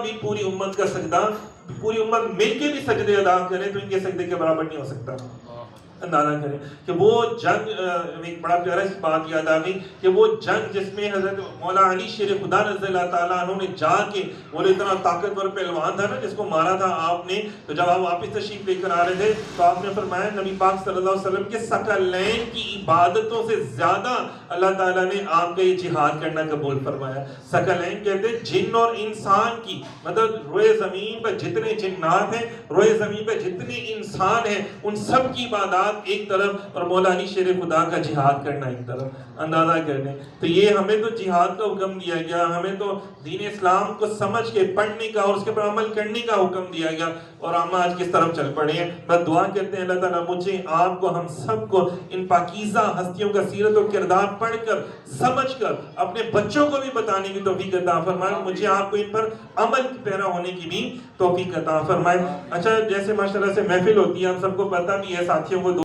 بھی پوری امت کا سجدہ پوری امت مل کے بھی سجدے ادا کرے تو ان کے سجدے کے برابر نہیں ہو سکتا. اندازہ کریں کہ وہ جنگ، ایک بڑا پیارا اس بات یاد آ گئی کہ وہ جنگ جس میں حضرت مولا علی شیر خدا رضی اللہ تعالیٰ عنہ نے جا کے، وہ اتنا طاقتور پہلوان تھا نا جس کو مارا تھا آپ نے، تو جب آپ واپس تشریف لے کر آ رہے تھے تو آپ نے فرمایا نبی پاک صلی اللہ علیہ وسلم کے ثقلین کی عبادتوں سے زیادہ اللہ تعالیٰ نے آپ کا یہ جہاد کرنا قبول فرمایا. ثقلین کہتے ہیں جن اور انسان کی، مطلب روئے زمین پر جتنے جنات ہیں، روئے زمین پر جتنے انسان ہیں، ان سب کی عبادات ایک طرف اور مولا علی شیر خدا کا جہاد کرنا ایک طرف. اندازہ کرنے تو یہ ہمیں تو جہاد کا حکم دیا گیا، ہمیں تو دین اسلام کو سمجھ کے پڑھنے کا اور اس کے پر عمل کرنے کا حکم دیا گیا، اور ہم آج کس طرف چل پڑے ہیں. بس دعا کرتے ہیں اللہ تعالیٰ مجھے آپ کو ہم سب کو ان پاکیزہ ہستیوں کا سیرت و کردار پڑھ کر سمجھ کر اپنے بچوں کو بھی بتانے کی توفیق عطا فرمائے. مجھے آپ کو ان پر عمل پیرا ہونے کی بھی توفیق عطا فرمائے. اچھا، جیسے ماشاءاللہ سے محفل ہوتی ہے، ہم سب کو پتہ بھی ہے، ساتھیوں کو